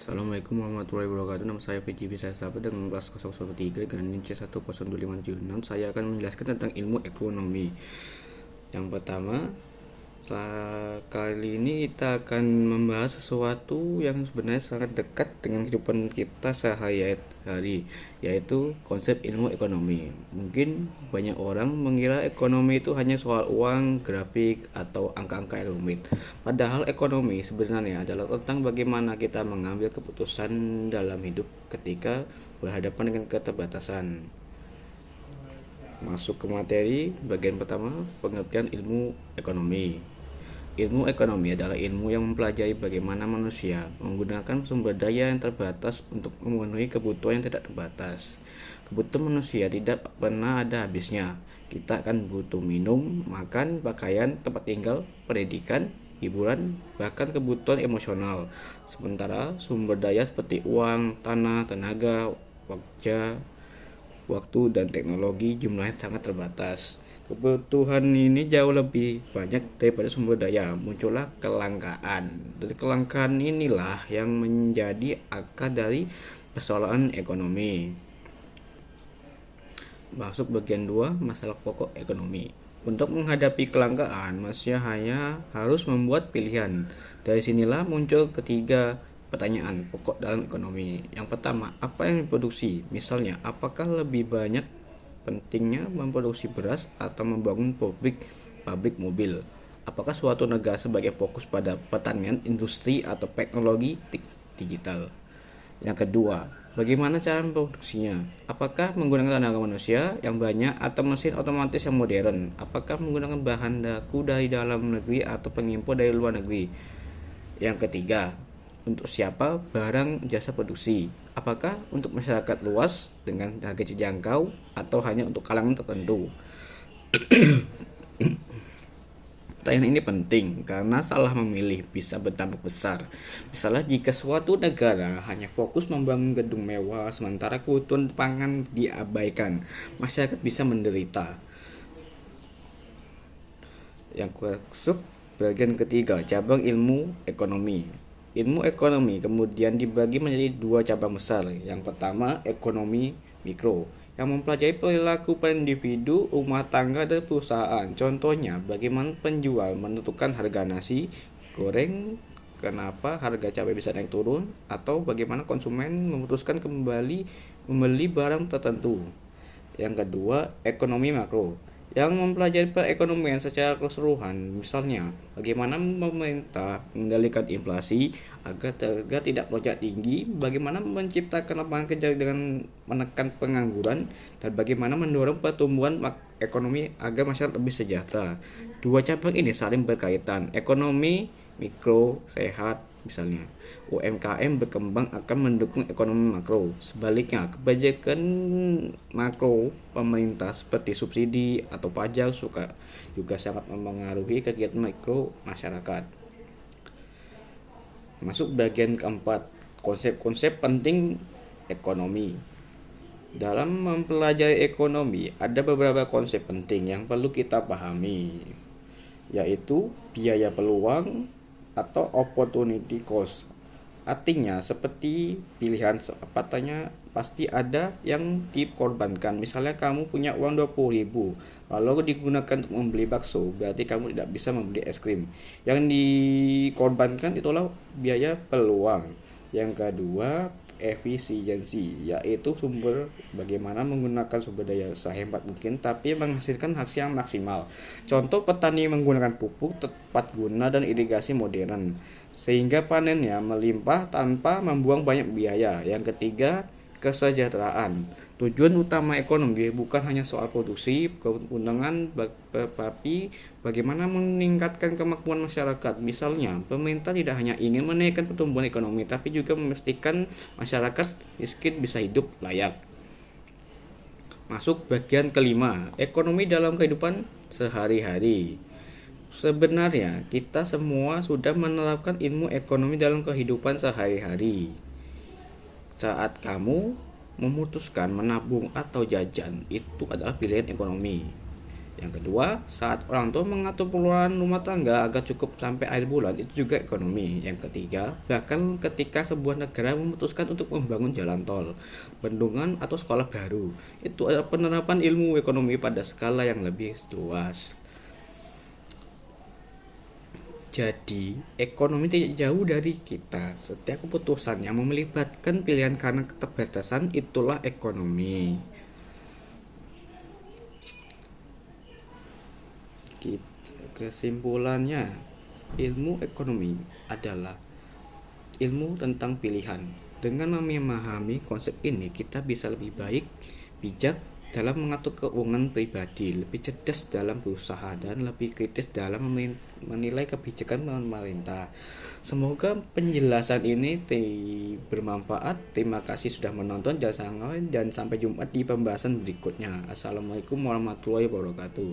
Assalamualaikum warahmatullahi wabarakatuh. Nama saya PJ Bisa Sahabat dengan kelas 013 dengan NIM C102576. Saya akan menjelaskan tentang ilmu ekonomi. Yang pertama, kali ini kita akan membahas sesuatu yang sebenarnya sangat dekat dengan kehidupan kita sehari-hari, yaitu konsep ilmu ekonomi. Mungkin banyak orang mengira ekonomi itu hanya soal uang, grafik, atau angka-angka yang rumit. Padahal ekonomi sebenarnya adalah tentang bagaimana kita mengambil keputusan dalam hidup ketika berhadapan dengan keterbatasan. Masuk ke materi, bagian pertama, pengertian ilmu ekonomi. Ilmu ekonomi adalah ilmu yang mempelajari bagaimana manusia menggunakan sumber daya yang terbatas untuk memenuhi kebutuhan yang tidak terbatas. Kebutuhan manusia tidak pernah ada habisnya. Kita akan butuh minum, makan, pakaian, tempat tinggal, pendidikan, hiburan, bahkan kebutuhan emosional. Sementara sumber daya seperti uang, tanah, tenaga, waktu, dan teknologi jumlahnya sangat terbatas. Kebutuhan ini jauh lebih banyak daripada sumber daya. Muncullah kelangkaan. Dan kelangkaan inilah yang menjadi akar dari persoalan ekonomi. Masuk bagian 2, masalah pokok ekonomi. Untuk menghadapi kelangkaan, manusia hanya harus membuat pilihan. Dari sinilah muncul ketiga pertanyaan pokok dalam ekonomi. Yang pertama, apa yang diproduksi? Misalnya, apakah lebih banyak pentingnya memproduksi beras atau membangun pabrik mobil? Apakah suatu negara sebagai fokus pada pertanian, industri, atau teknologi digital? Yang kedua, bagaimana cara memproduksinya? Apakah menggunakan tenaga manusia yang banyak atau mesin otomatis yang modern? Apakah menggunakan bahan baku dari dalam negeri atau pengimpor dari luar negeri? Yang ketiga, untuk siapa barang jasa produksi? Apakah untuk masyarakat luas dengan harga terjangkau atau hanya untuk kalangan tertentu? Pertanyaan ini penting karena salah memilih bisa berdampak besar. Misalnya jika suatu negara hanya fokus membangun gedung mewah sementara kebutuhan pangan diabaikan, masyarakat bisa menderita. Yang masuk bagian ketiga, cabang ilmu ekonomi. Ilmu ekonomi kemudian dibagi menjadi dua cabang besar. Yang pertama, ekonomi mikro, yang mempelajari perilaku pada individu, rumah tangga, dan perusahaan. Contohnya, bagaimana penjual menentukan harga nasi goreng, kenapa harga cabai bisa naik turun, atau bagaimana konsumen memutuskan kembali membeli barang tertentu. Yang kedua, ekonomi makro, yang mempelajari perekonomian secara keseluruhan. Misalnya, bagaimana pemerintah mengendalikan inflasi agar harga tidak melonjak tinggi, bagaimana menciptakan lapangan kerja dengan menekan pengangguran, dan bagaimana mendorong pertumbuhan ekonomi agar masyarakat lebih sejahtera. Dua cabang ini saling berkaitan. Ekonomi mikro sehat, misalnya UMKM berkembang akan mendukung ekonomi makro. Sebaliknya, kebijakan makro pemerintah seperti subsidi atau pajak juga sangat mempengaruhi kegiatan mikro masyarakat. Masuk bagian keempat, konsep-konsep penting ekonomi. Dalam mempelajari ekonomi, ada beberapa konsep penting yang perlu kita pahami, yaitu biaya peluang atau opportunity cost. Artinya seperti pilihan pasti ada yang dikorbankan. Misalnya kamu punya uang 20.000, kalau digunakan untuk membeli bakso, berarti kamu tidak bisa membeli es krim. Yang dikorbankan itulah biaya peluang. Yang kedua, efisiensi, yaitu bagaimana menggunakan sumber daya sehemat mungkin tapi menghasilkan hasil yang maksimal. Contoh, petani menggunakan pupuk tepat guna dan irigasi modern sehingga panennya melimpah tanpa membuang banyak biaya. Yang ketiga, kesejahteraan. Tujuan utama ekonomi bukan hanya soal produksi keuntungan, tapi bagaimana meningkatkan kemampuan masyarakat. Misalnya, pemerintah tidak hanya ingin menaikkan pertumbuhan ekonomi, tapi juga memastikan masyarakat miskin bisa hidup layak. Masuk bagian kelima, ekonomi dalam kehidupan sehari-hari. Sebenarnya, kita semua sudah menerapkan ilmu ekonomi dalam kehidupan sehari-hari. Saat kamu memutuskan menabung atau jajan, itu adalah pilihan ekonomi. Yang kedua, saat orang tua mengatur pengeluaran rumah tangga agar cukup sampai akhir bulan, itu juga ekonomi. Yang ketiga, bahkan ketika sebuah negara memutuskan untuk membangun jalan tol, bendungan atau sekolah baru, itu adalah penerapan ilmu ekonomi pada skala yang lebih luas. Jadi, ekonomi tidak jauh dari kita. Setiap keputusan yang melibatkan pilihan karena keterbatasan itulah ekonomi. Kesimpulannya, ilmu ekonomi adalah ilmu tentang pilihan. Dengan memahami konsep ini, kita bisa lebih baik, bijak dalam mengatur keuangan pribadi, lebih cerdas dalam berusaha, dan lebih kritis dalam menilai kebijakan pemerintah. Semoga penjelasan ini bermanfaat. Terima kasih sudah menonton, dan sampai jumpa di pembahasan berikutnya. Assalamualaikum warahmatullahi wabarakatuh.